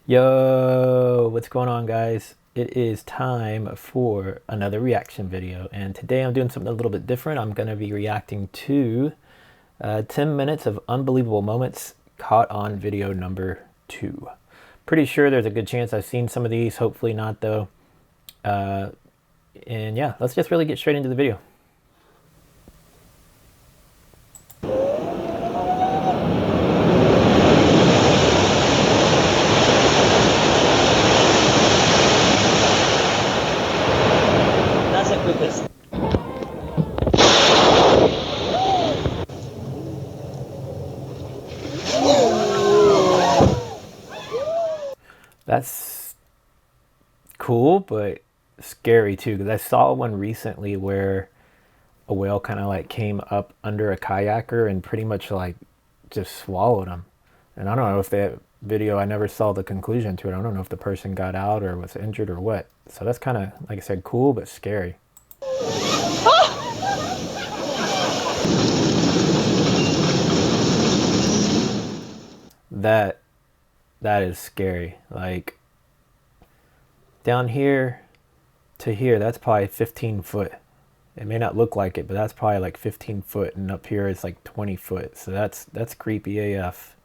Yo, what's going on, guys? It is time for another reaction video, and today I'm doing something a little bit different. I'm going to be reacting to 10 minutes of unbelievable moments caught on video number 2. Pretty sure there's a good chance I've seen some of these, hopefully not though. And yeah, let's just really get straight into the video. Nasa quickest. That's cool, but scary too, because I saw one recently where a whale kind of like came up under a kayaker and pretty much like just swallowed him. And I don't know if that video, I never saw the conclusion to it. I don't know if the person got out or was injured or what. So that's kind of, like I said, cool but scary. That that is scary. Like down here to here, that's probably 15 foot. It may not look like it, but that's probably like 15 foot, and up here it's like 20 foot. So that's creepy AF.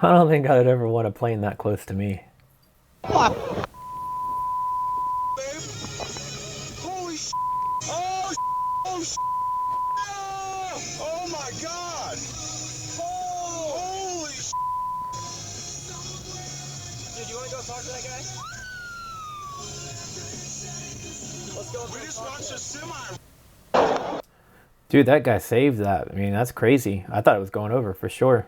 I don't think I'd ever want a plane that close to me. Holy sh! Oh, oh, oh my God! Holy sh! Dude, you want to go talk to that guy? Let's go. We just launched a semi. Dude, that guy saved that. I mean, that's crazy. I thought it was going over for sure.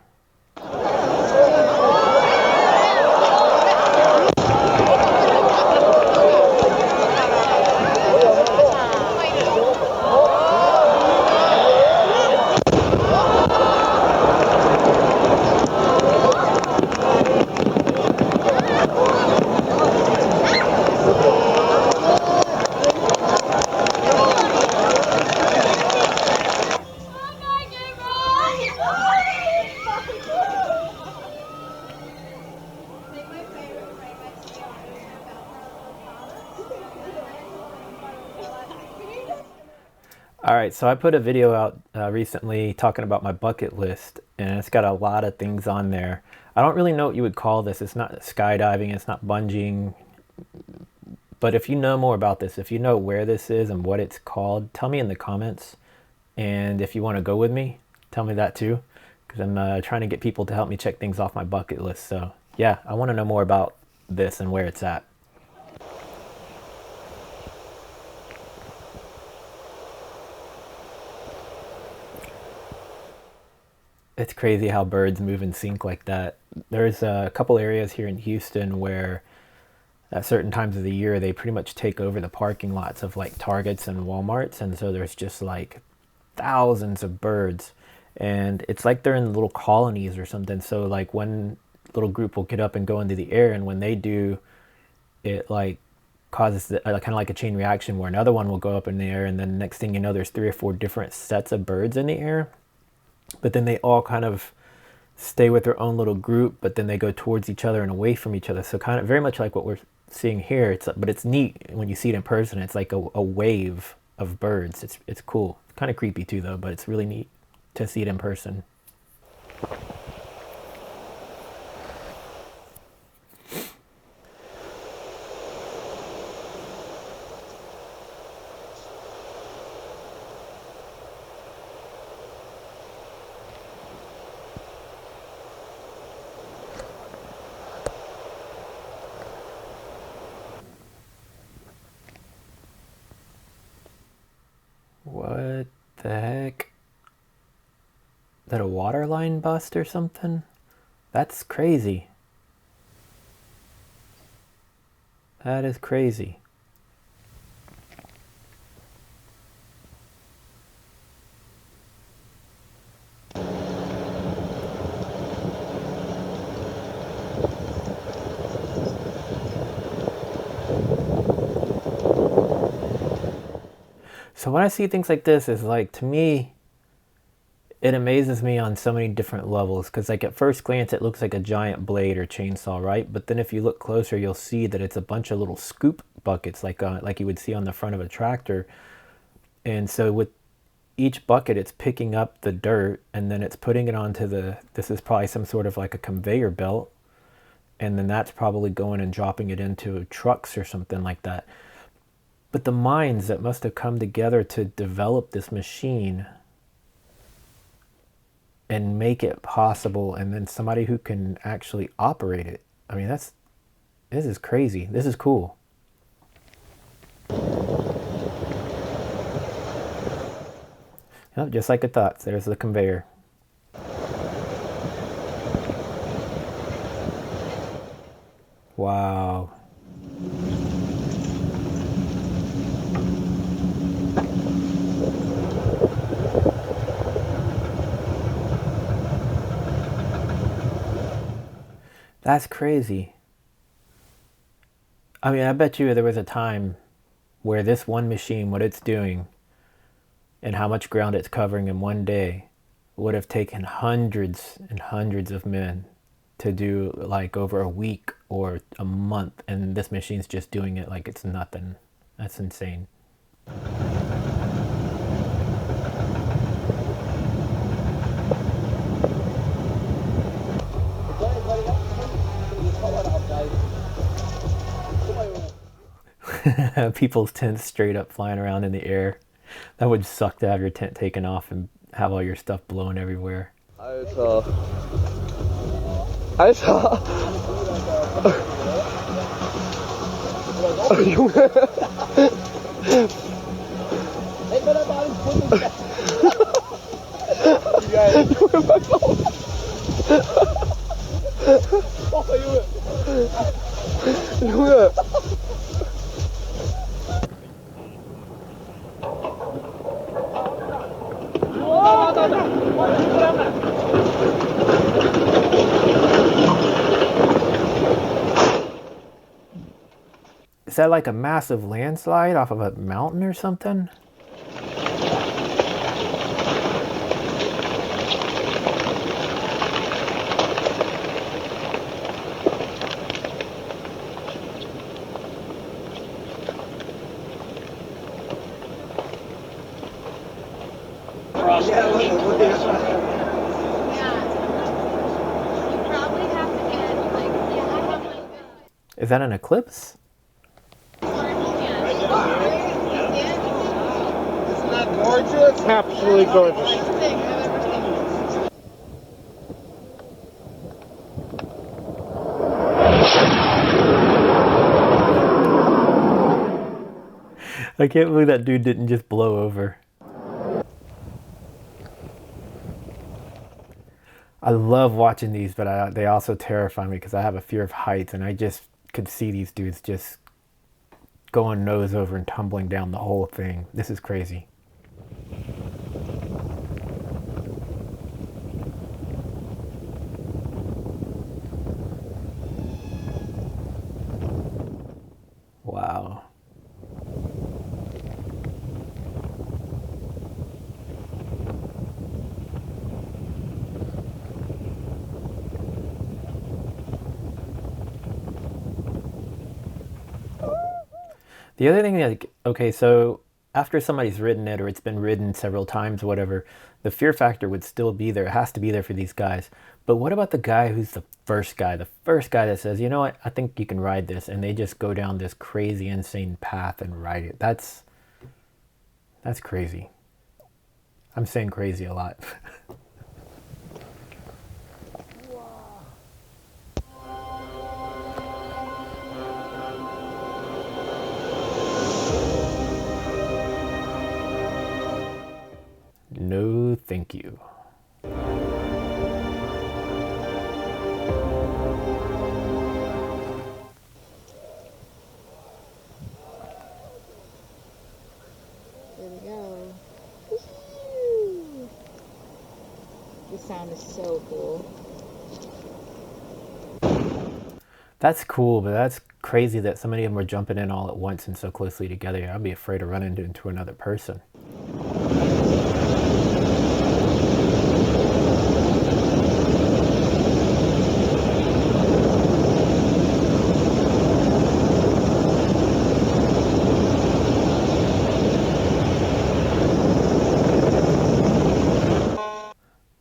All right, so I put a video out recently talking about my bucket list, and it's got a lot of things on there. I don't really know what you would call this. It's not skydiving, it's not bungeeing. But if you know more about this, if you know where this is and what it's called, tell me in the comments. And if you want to go with me, tell me that too, because I'm trying to get people to help me check things off my bucket list. So yeah, I want to know more about this and where it's at. It's crazy how birds move in sync like that. There's a couple areas here in Houston where at certain times of the year they pretty much take over the parking lots of like Targets and Walmarts, and so there's just like thousands of birds, and it's like they're in little colonies or something. So like one little group will get up and go into the air, and when they do, it like causes kind of like a chain reaction where another one will go up in the air, and then next thing you know there's 3 or 4 different sets of birds in the air. But then they all kind of stay with their own little group, but then they go towards each other and away from each other. So kind of very much like what we're seeing here. But it's neat when you see it in person. It's like a wave of birds. It's cool. It's kind of creepy too though, but it's really neat to see it in person. What the heck? Is that a water line bust or something? That's crazy. That is crazy. So when I see things like this, it's like, to me, it amazes me on so many different levels, because like at first glance it looks like a giant blade or chainsaw, right? But then if you look closer, you'll see that it's a bunch of little scoop buckets, like you would see on the front of a tractor. And so with each bucket, it's picking up the dirt and then it's putting it onto this is probably some sort of like a conveyor belt, and then that's probably going and dropping it into trucks or something like that. But the minds that must have come together to develop this machine and make it possible, and then somebody who can actually operate it. I mean, this is crazy. This is cool. Yep, just like I thought. There's the conveyor. Wow. That's crazy. I mean, I bet you there was a time where this one machine, what it's doing, and how much ground it's covering in one day, would have taken hundreds and hundreds of men to do, like over a week or a month, and this machine's just doing it like it's nothing. That's insane. People's tents straight up flying around in the air. That would suck to have your tent taken off and have all your stuff blown everywhere. Alter. Alter. Junge. Junge, pass auf. Junge. Is that like a massive landslide off of a mountain or something? Is that an eclipse? Isn't that gorgeous? Absolutely gorgeous. I can't believe that dude didn't just blow over. I love watching these, but they also terrify me because I have a fear of heights, and I just could see these dudes just going nose over and tumbling down the whole thing. This is crazy. Wow. The other thing, like, okay, so after somebody's ridden it or it's been ridden several times, whatever, the fear factor would still be there. It has to be there for these guys. But what about the guy who's the first guy that says, you know what, I think you can ride this, and they just go down this crazy, insane path and ride it? That's crazy. I'm saying crazy a lot. No, thank you. There we go. The sound is so cool. That's cool, but that's crazy that so many of them were jumping in all at once and so closely together. I'd be afraid of running into another person.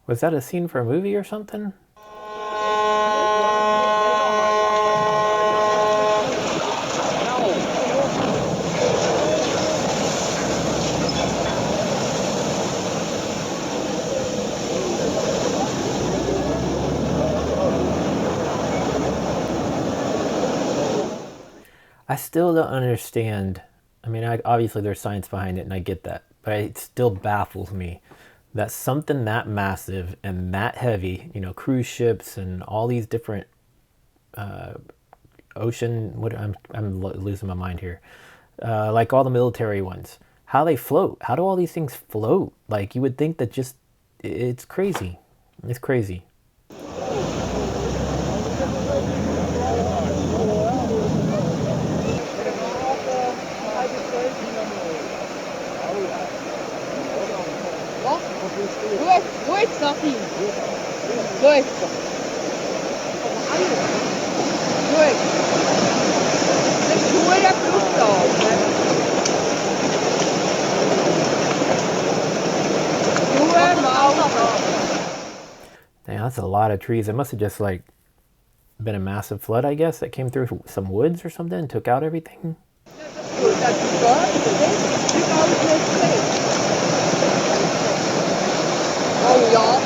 Was that a scene for a movie or something? I still don't understand. I mean, obviously there's science behind it and I get that, but it still baffles me that something that massive and that heavy, you know, cruise ships and all these different ocean, what I'm losing my mind here. Like all the military ones, how they float. How do all these things float? Like you would think that just, it's crazy. It's crazy. Wo ist das hin? Wo ist das? Wo ist das? Schuhe der Flucht auf, ne? Schuhe, Maus. Damn, that's a lot of trees. It must have just like been a massive flood, I guess, that came through some woods or something and took out everything. Oh ja.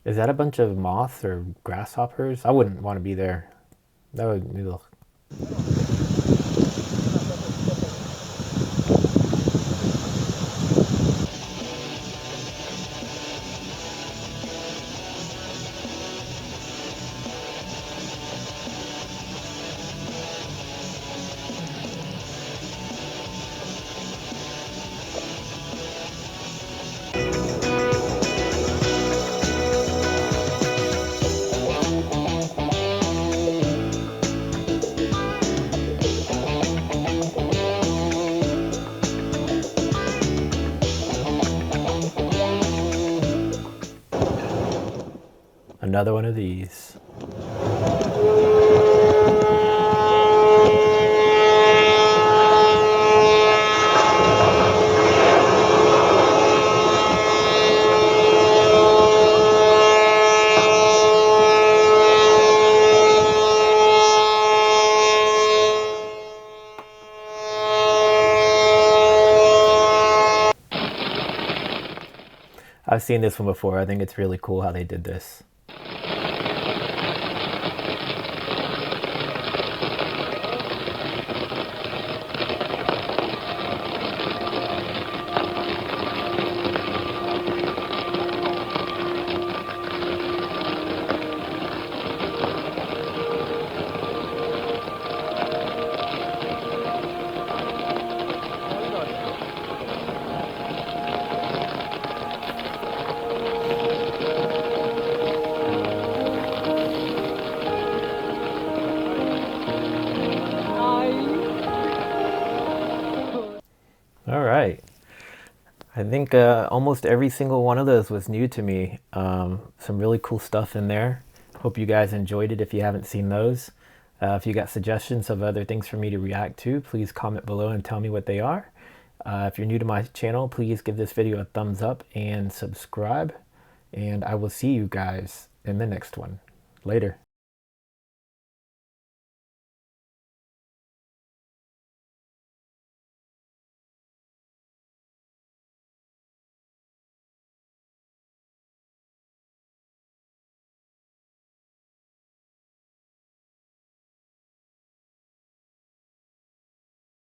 Is that a bunch of moths or grasshoppers? I wouldn't want to be there. That would, ugh. Another one of these. I've seen this one before. I think it's really cool how they did this. All right. I think almost every single one of those was new to me. Some really cool stuff in there. Hope you guys enjoyed it if you haven't seen those. If you got suggestions of other things for me to react to, please comment below and tell me what they are. If you're new to my channel, please give this video a thumbs up and subscribe. And I will see you guys in the next one. Later.